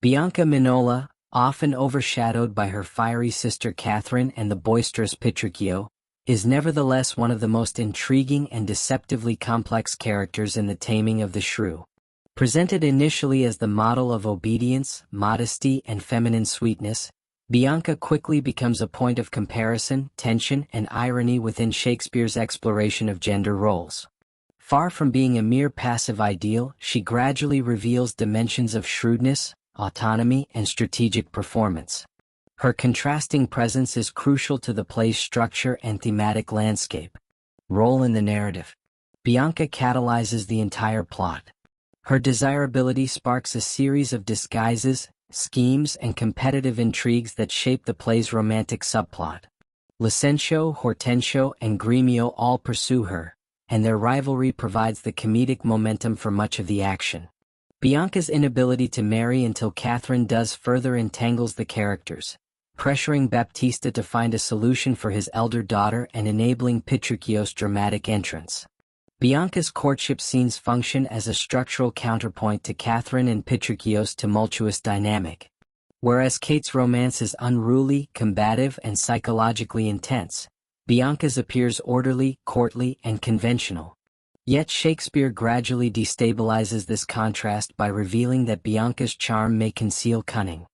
Bianca Minola, often overshadowed by her fiery sister Katherine and the boisterous Petruchio, is nevertheless one of the most intriguing and deceptively complex characters in the Taming of the Shrew. Presented initially as the model of obedience, modesty, and feminine sweetness, Bianca quickly becomes a point of comparison, tension, and irony within Shakespeare's exploration of gender roles. Far from being a mere passive ideal, she gradually reveals dimensions of shrewdness, autonomy, and strategic performance. Her contrasting presence is crucial to the play's structure and thematic landscape. Role in the narrative. Bianca catalyzes the entire plot. Her desirability sparks a series of disguises, schemes, and competitive intrigues that shape the play's romantic subplot. Licentio, Hortensio, and Gremio all pursue her, and their rivalry provides the comedic momentum for much of the action. Bianca's inability to marry until Katherine does further entangles the characters, pressuring Baptista to find a solution for his elder daughter and enabling Petruchio's dramatic entrance. Bianca's courtship scenes function as a structural counterpoint to Katherine and Petruchio's tumultuous dynamic. Whereas Kate's romance is unruly, combative, and psychologically intense, Bianca's appears orderly, courtly, and conventional. Yet Shakespeare gradually destabilizes this contrast by revealing that Bianca's charm may conceal cunning.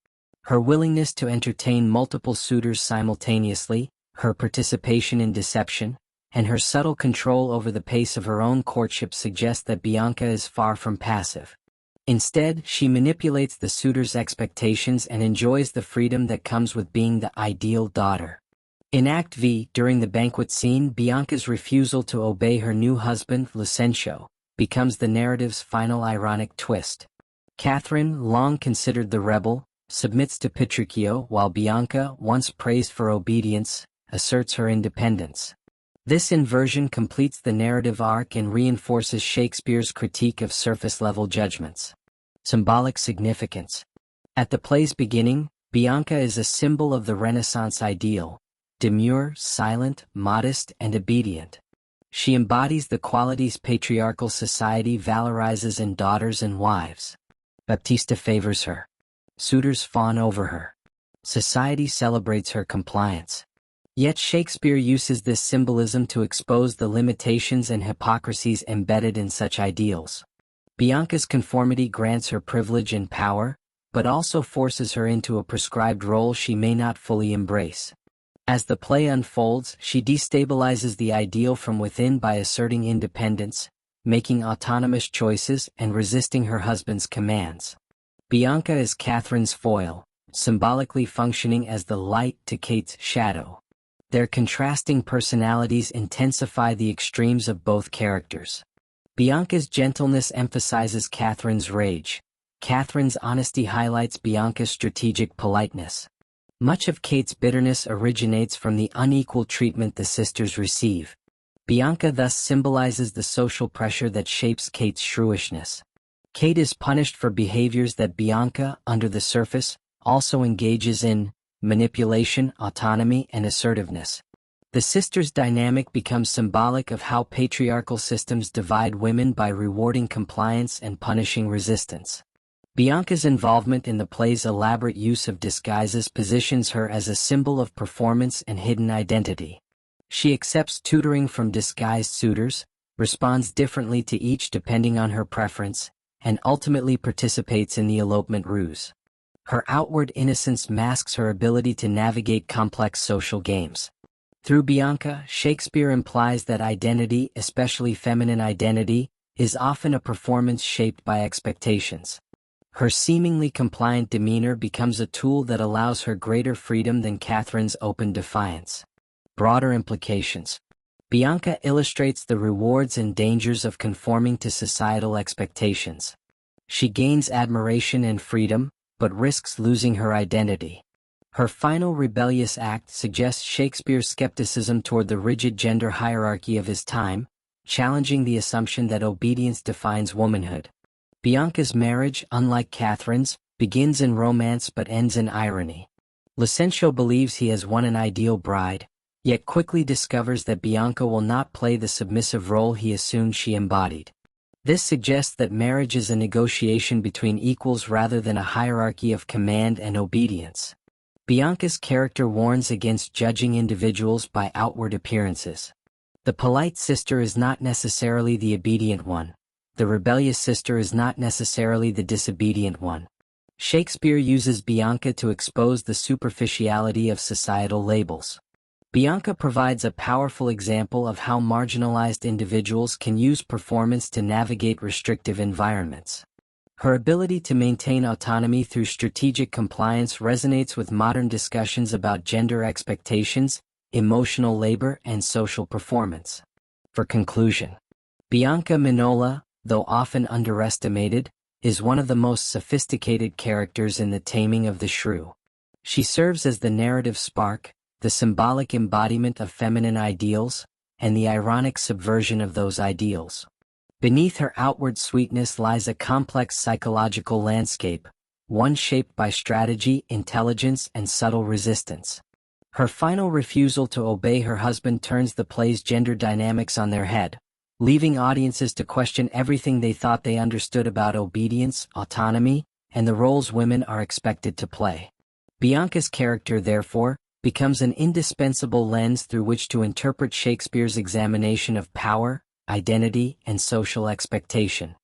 Her willingness to entertain multiple suitors simultaneously, her participation in deception, and her subtle control over the pace of her own courtship suggest that Bianca is far from passive. Instead, she manipulates the suitor's expectations and enjoys the freedom that comes with being the ideal daughter. In Act V, during the banquet scene, Bianca's refusal to obey her new husband, Licentio, becomes the narrative's final ironic twist. Katherine, long considered the rebel, submits to Petruchio, while Bianca, once praised for obedience, asserts her independence. This inversion completes the narrative arc and reinforces Shakespeare's critique of surface-level judgments. Symbolic significance. At the play's beginning, Bianca is a symbol of the Renaissance ideal, demure, silent, modest, and obedient. She embodies the qualities patriarchal society valorizes in daughters and wives. Baptista favors her. Suitors fawn over her. Society celebrates her compliance. Yet Shakespeare uses this symbolism to expose the limitations and hypocrisies embedded in such ideals. Bianca's conformity grants her privilege and power, but also forces her into a prescribed role she may not fully embrace. As the play unfolds, she destabilizes the ideal from within by asserting independence, making autonomous choices, and resisting her husband's commands. Bianca is Katherine's foil, symbolically functioning as the light to Kate's shadow. Their contrasting personalities intensify the extremes of both characters. Bianca's gentleness emphasizes Katherine's rage. Katherine's honesty highlights Bianca's strategic politeness. Much of Kate's bitterness originates from the unequal treatment the sisters receive. Bianca thus symbolizes the social pressure that shapes Kate's shrewishness. Kate is punished for behaviors that Bianca, under the surface, also engages in: manipulation, autonomy, and assertiveness. The sisters' dynamic becomes symbolic of how patriarchal systems divide women by rewarding compliance and punishing resistance. Bianca's involvement in the play's elaborate use of disguises positions her as a symbol of performance and hidden identity. She accepts tutoring from disguised suitors, responds differently to each depending on her preference, and ultimately participates in the elopement ruse. Her outward innocence masks her ability to navigate complex social games. Through Bianca, Shakespeare implies that identity, especially feminine identity, is often a performance shaped by expectations. Her seemingly compliant demeanor becomes a tool that allows her greater freedom than Katherine's open defiance. Broader implications. Bianca illustrates the rewards and dangers of conforming to societal expectations. She gains admiration and freedom, but risks losing her identity. Her final rebellious act suggests Shakespeare's skepticism toward the rigid gender hierarchy of his time, challenging the assumption that obedience defines womanhood. Bianca's marriage, unlike Katherine's, begins in romance but ends in irony. Licentio believes he has won an ideal bride, yet quickly discovers that Bianca will not play the submissive role he assumed she embodied. This suggests that marriage is a negotiation between equals rather than a hierarchy of command and obedience. Bianca's character warns against judging individuals by outward appearances. The polite sister is not necessarily the obedient one. The rebellious sister is not necessarily the disobedient one. Shakespeare uses Bianca to expose the superficiality of societal labels. Bianca provides a powerful example of how marginalized individuals can use performance to navigate restrictive environments. Her ability to maintain autonomy through strategic compliance resonates with modern discussions about gender expectations, emotional labor, and social performance. For conclusion, Bianca Minola, though often underestimated, is one of the most sophisticated characters in the Taming of the Shrew. She serves as the narrative spark, the symbolic embodiment of feminine ideals, and the ironic subversion of those ideals. Beneath her outward sweetness lies a complex psychological landscape, one shaped by strategy, intelligence, and subtle resistance. Her final refusal to obey her husband turns the play's gender dynamics on their head, leaving audiences to question everything they thought they understood about obedience, autonomy, and the roles women are expected to play. Bianca's character, therefore, becomes an indispensable lens through which to interpret Shakespeare's examination of power, identity, and social expectation.